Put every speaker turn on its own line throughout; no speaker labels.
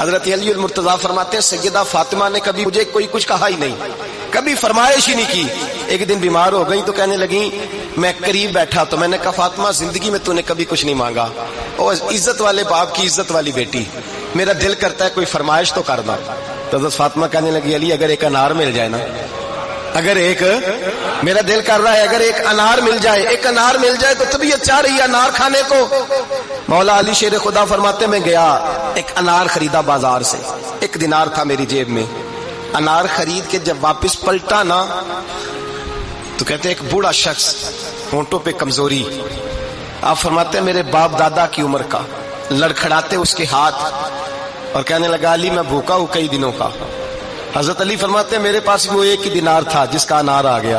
حضرت علی المرتضیٰ فرماتے ہیں سیدہ فاطمہ نے کبھی مجھے کوئی کچھ کہا ہی نہیں، کبھی فرمائش ہی نہیں کی. ایک دن بیمار ہو گئی تو کہنے لگی، میں قریب بیٹھا تو میں نے کہا فاطمہ زندگی میں تو نے کبھی کچھ نہیں مانگا، اور عزت والے باپ کی عزت والی بیٹی، میرا دل کرتا ہے کوئی فرمائش تو کر دو. تو حضرت فاطمہ کہنے لگی علی اگر ایک انار مل جائے نا، اگر ایک، میرا دل کر رہا ہے اگر ایک انار مل جائے، ایک انار مل جائے تو طبیعت چاہ رہی ہے انار کھانے کو. مولا علی شیر خدا فرماتے میں گیا، ایک انار خریدا بازار سے، 1 دینار تھا میری جیب میں. انار خرید کے جب واپس پلٹا نا تو کہتے ایک بوڑھا شخص، ہونٹوں پہ کمزوری، آپ فرماتے ہیں میرے باپ دادا کی عمر کا، لڑکھڑاتے اس کے ہاتھ اور کہنے لگا علی میں بھوکا ہوں کئی دنوں کا. حضرت علی فرماتے ہیں میرے پاس وہ 1 دینار تھا جس کا انار آ گیا.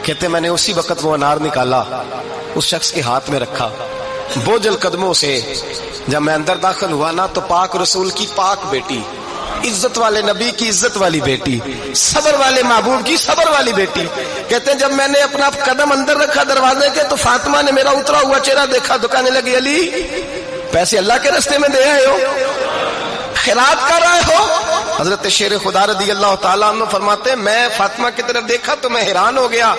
کہتے میں نے اسی وقت وہ انار نکالا، اس شخص کے ہاتھ میں رکھا، بوجھل قدموں سے جب میں اندر داخل ہوا نا تو پاک رسول کی پاک بیٹی، عزت والے نبی کی عزت والی بیٹی، صبر والے محبوب کی صبر والی بیٹی. کہتے ہیں جب میں نے اپنا قدم اندر رکھا دروازے کے تو فاطمہ نے میرا اترا ہوا چہرہ دیکھا تو کہنے لگی علی پیسے اللہ کے راستے میں دے آئے ہو، خیرات کر رہے ہو. حضرت شیر خدا رضی اللہ تعالیٰ عنہ فرماتے ہیں میں فاطمہ کی طرف دیکھا تو میں حیران ہو گیا.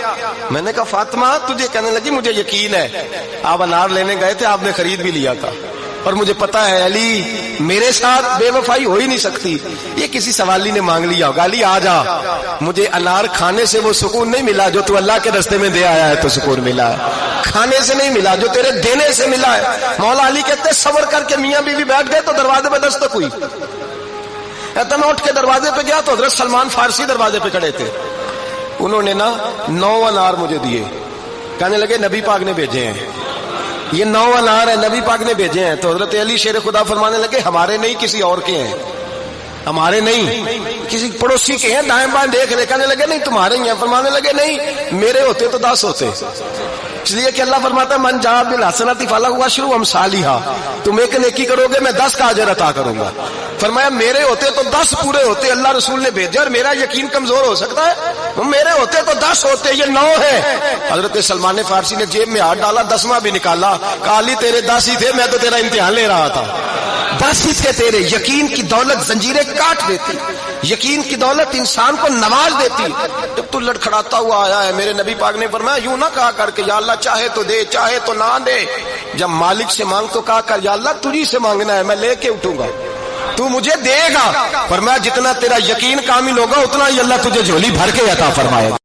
میں نے کہا فاطمہ تجھے، کہنے لگی مجھے یقین ہے آپ انار لینے گئے تھے، آپ نے خرید بھی لیا تھا، اور مجھے پتا ہے علی میرے ساتھ بے وفائی ہو ہی نہیں سکتی. یہ کسی سوالی نے مانگ لیا ہوگا، علی آ جا، مجھے انار کھانے سے وہ سکون نہیں ملا جو تو اللہ کے راستے میں دے آیا ہے تو سکون ملا ہے، کھانے سے نہیں ملا جو تیرے دینے سے ملا ہے. مولا علی کہتے ہیں صبر کر کے میاں بیوی بیٹھ گئے تو دروازے پہ دستک ہوئی. میں اٹھ کے دروازے پہ گیا تو حضرت سلمان فارسی دروازے پہ کھڑے تھے. انہوں نے نا 9 انار مجھے دیے، کہنے لگے نبی پاک نے بھیجے ہیں، یہ 9 انار ہے نبی پاک نے بھیجے ہیں. تو حضرت علی شیر خدا فرمانے لگے ہمارے نہیں کسی اور کے ہیں، ہمارے نہیں کسی پڑوسی کے ہیں، دائیں بائیں دیکھ رہے. کہنے لگے نہیں تمہارے ہی ہیں. فرمانے لگے نہیں میرے ہوتے تو 10 ہوتے، اس لیے کہ اللہ فرماتا ہے من جاء بالحسنۃ فلہ عشر امثالھا، تم ایک نیکی کرو گے میں 10 کا اجر عطا کروں گا. فرمایا میرے ہوتے تو 10 پورے ہوتے، اللہ رسول نے بھیجا، اور میرا یقین کمزور ہو سکتا ہے، میرے ہوتے تو 10 ہوتے، یہ 9 ہے. حضرت سلمان فارسی نے جیب میں ہاتھ ڈالا، 10واں بھی نکالا، کہا علی تیرے 10 ہی تھے، میں تو تیرا امتحان لے رہا تھا. 10 ہی تھے تیرے. یقین کی دولت زنجیریں کاٹ دیتی، یقین کی دولت انسان کو نواز دیتی. جب تو لڑکھڑاتا ہوا آیا ہے، میرے نبی پاک نے فرمایا یوں نہ کہا کر کے یا اللہ چاہے تو دے چاہے تو نہ دے، جب مالک سے مانگ تو کہا کر یا اللہ تجھی سے مانگنا ہے، میں لے کے اٹھوں گا، تو مجھے دے گا. فرمایا جتنا تیرا یقین کامل ہوگا اتنا ہی اللہ تجھے جھولی بھر کے عطا فرمائے گا.